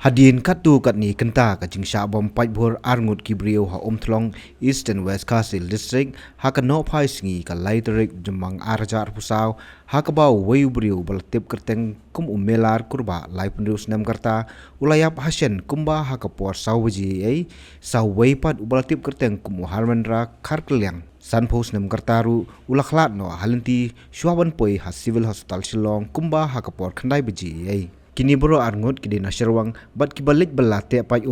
Hadin katu kat ni kenta ka jingsha bom pait bor arngut kibrio ha omthlong East and West Castle District ha ka no phai singi ka laiterik jemang arjar pusau ha ka bau weu brio bal tip kerteng kum umelar kurba lai pendus nam karta ulayap hasyen kumba ha ka por sawji ei sawei pat ubal tip kerteng kum harmandra kharklyang san phos nam kartaru ulakhlat no halanti shwaban poi ha civil hospital Shillong kumba ha ka por khandai beji ei kini bro arngut kidi nasharwang bat kibalik belate pai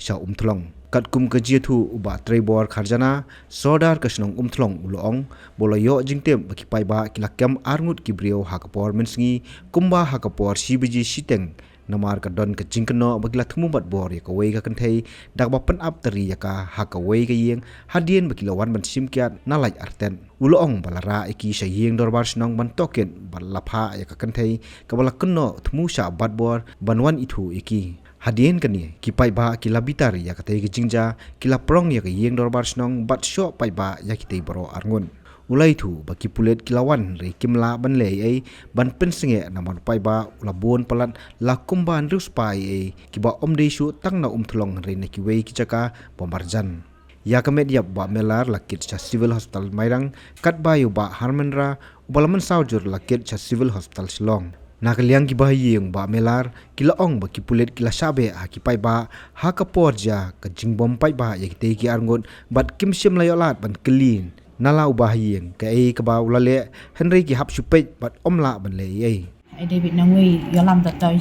sha thlong kat kum ka jiathu uba trebor kharjana sodar kasnong thlong ulong boloyo jingtem baki pai ba kilakam arngut kibrio hakapor mensngi kumba hakapor sibiji siteng namar ka don ka jingkno bagila thumu bat bor ya ka wei ka kanthei dak ba pen up tari ya ka hakawei ka yeng hadien bakilawan ban simkiat nalaj arten ulong balara iki sayeng dorbar snong ban token balapha ya ka kanthei ka bala kunno thumu sha bat bor banwan ithu iki hadien kani kipai ba kilabitar ya ka tei jingja kila prong ya ka yeng dorbar snong bat sho pai ba ya ki tei bro arngun ulai thu baki pulet kilawan re kimla ban le ei ban pensenge namar pai ba ula bon palat la kumban rus pai ei kiba omde shu tangna thlong re na kiwei kichaka bombarjan ya kamet yap ba melar lakit cha civil hospital mairang kat ba yu ba harmandra ubalaman saujur lakit cha civil hospital Shillong nakaliang ki bahiyeng ba melar kilaong ba kipulet kila sabe ha kipai ba ha ka porja ka jingbom pai ba ya kitei ki arngon bat kimsim layolat ban clean nala ubahiyeng ka ei ka ba ulale Henry ki hap supej bat omla ban le ei ai David nangui yalam ta tai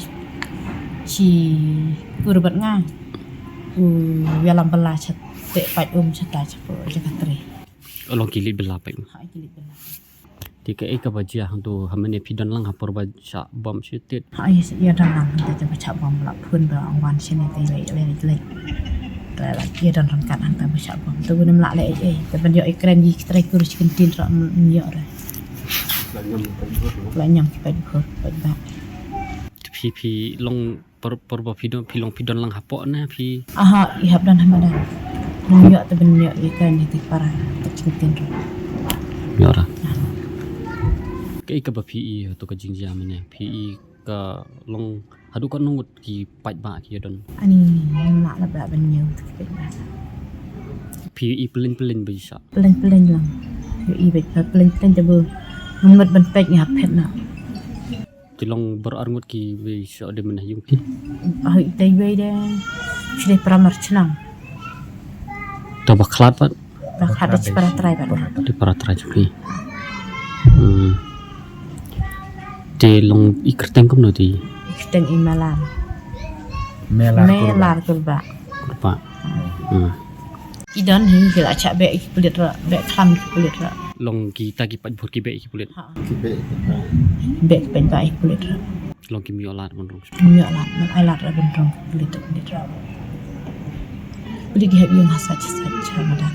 chi kurbat nga yalam bala chat te pai chata chapo jakatre olong kili bela pai hai kili bala tika ei ka bajia hantu hamane pidon lang hapor ba sha bom shitit hai ya dan nang ta baca bom la phun ba angwan sine te le la kia dan rangkat hantar baca bom tu guna melak le te ban yo ekran gi trai kurus kentin ra yo ra la nyam pai phot pai ba pi long por ba pidon lang hapo na pi aha ihap dan hamadan yo te ban yo ikan ni ti para kentin ra yo ra kai ka ba pi to ka jingjia mane pi ka long hadu kan nungut ki pai ba ki don ani mak la ba ban yo te pai ba pi pelin bisa pelin lang yo i bai pelin te bu nungut ban pek ni hap het na tilong berarngut ki bisa de menah yung pi ai te wei de sile pramar chnang to ba khlat ba ba khada para trai ba di para trai pi te long ikerteng kum no ti Kiteng imalan melar kurba kurpa idan hi gila cha be kulit ra be kham kulit ra long kita ki pat bur ki be ki pulit be pen ba kulit ra long ki mi olat mon rong mi alat man alat ra ben rong kulit ra kulit di yang hasa cha madan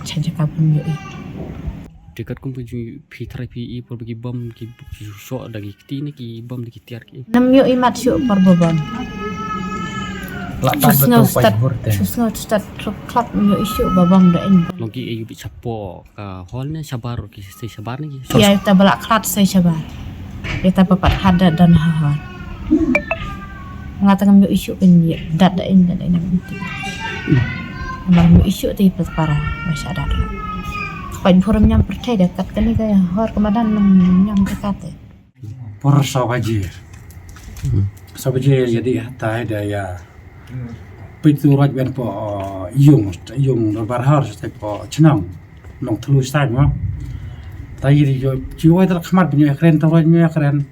cha ka pun yo dekat kum puju pi trai pi por bagi bom ki so dagi ti ni ki bom ki tiar ki nam yo imat syuk par bobon Lapas betul pai burte. Susno start klap yo isu babam da in long ki ayu bi chapo ka hol ne sabar ki se sabar ni ya ta balak klat sai sabar ta papat hada dan haha ngatakan yo isu kan ya dat da in nanti amar yo isu ti para masyarakat pai forum nyam percaya dekat kan ni kaya hor kemadan nyam dekat Por sabaji. Sabaji jadi hatta ada ya. Pintu raj ben po yung barhar sa po chnam long thlu sai mo. Tai ri yo jiwa ter khamat bin keren to raj me keren.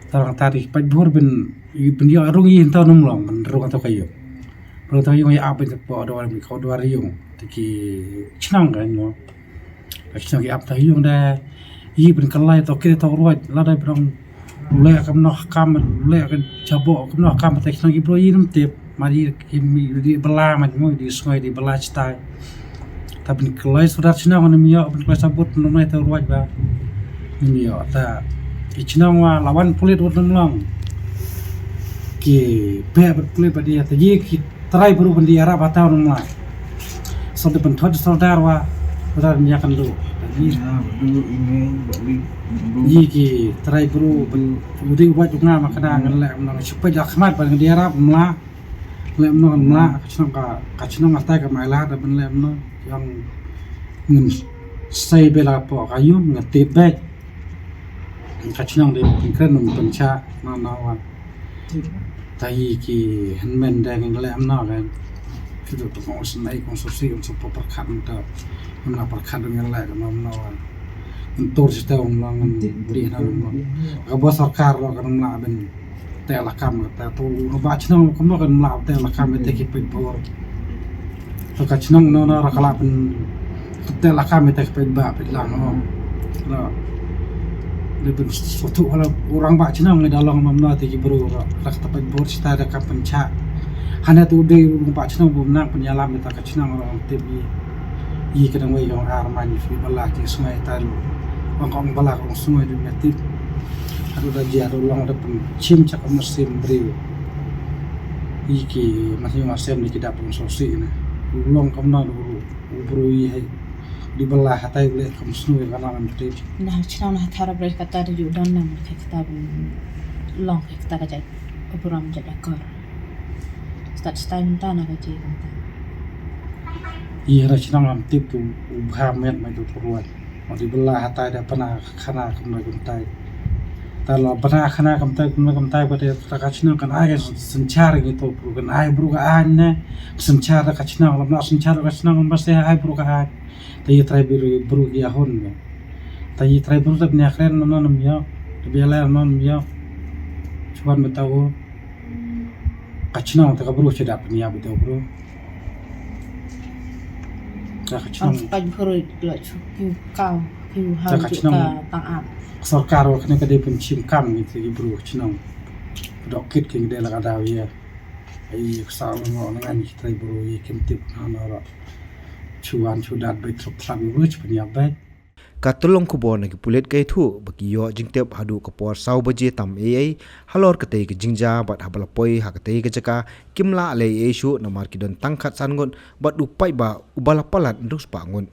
Tarang tari pai bur bin yo rung yin to num long bin rung to kayo. Rung to yung ya apin po do ri ko do ri yung tiki chnam kan mo. Kita ki apta yung da yi bin kalai to kire to ruat la dai brong le kam no kam le kan jabo kam no kam ta kita ki bro yi num tip mari ki di bela ma mo di soi di bela sta ta bin kalai surat china on mi yo bin kalai sabut no mai to ruat ba mi yo ta ki china wa lawan pulit wot num long ki be pulit ba dia ta yi ki try buru bin di arab atau num la so de bin thod so dar wa Benar niya kan lu. Dulu ini balik Yiki try bro udi buat juga makana ngelak menang supaya dah kemat pada dia rap mela lek menang mela kacnong atai ke mailah dan lek menang yang ngen say bela po kayu ngetip back kacnong dia keren penca nawan tai ki henmen dang lek menang kan kita tu konsentrasi konsorsium untuk perkat untuk menang perkat dengan lek menang untuk sistem ulang beri nama agak sarkar lo kan melak ben telakam kata tu ubah cenang kamu kan melak telakam itu kipit power tu cenang nona rakalap ben telakam itu kipit bah bilang lo lebih suatu kalau orang bak cenang ni dalam mamna tiki bro rak tapai bor cita ada kapenca hanya tu deh bak cenang bumnang penyalam itu cenang orang tibi i kadang wei yang arman fi balah di sungai taru orang balah orang sungai di natip ada raja ada ulang ada pencim cakap musim beri iki masih musim ni kita pun sosi ni ulang kamna dulu bro i di balah hatai boleh kamu sungai kalangan betul nah cina nah thara beres kata ada juga dan nama kita long kita kerja program jadi akar start minta nak kerja kita iya racinang am tip tu ubah met mai tu ruat di belah hatai ada pernah khana kumai kumtai kalau pernah khana kumtai pada racinang kan ai sencar gitu bukan ai beruga anne sencar racinang lamna sencar racinang pasti ai beruga tai trai beru ya hon tai trai beru tak ni akhiran non ya biala non ya cuman betahu racinang tak beru cedak ni ya betul bro Ang pag huru la piu kau piu hal juga tang sarkar wakna kadai pencim kam gitu bro cenang dokit king de la kadaw ya ai ksal ngo ngan trai bro ye kimtip hanara chuan chudat bai trop tlam ruch panya bai Katulong kubor na kipulet kay thu bagi yo jingtep hadu kapor saw baje tam ai halor katay ke jingja bat habalapoy hakatay ke jaka kimla alay shu na markidon tangkat sangon bat upai ba ubalapalat ndus pangun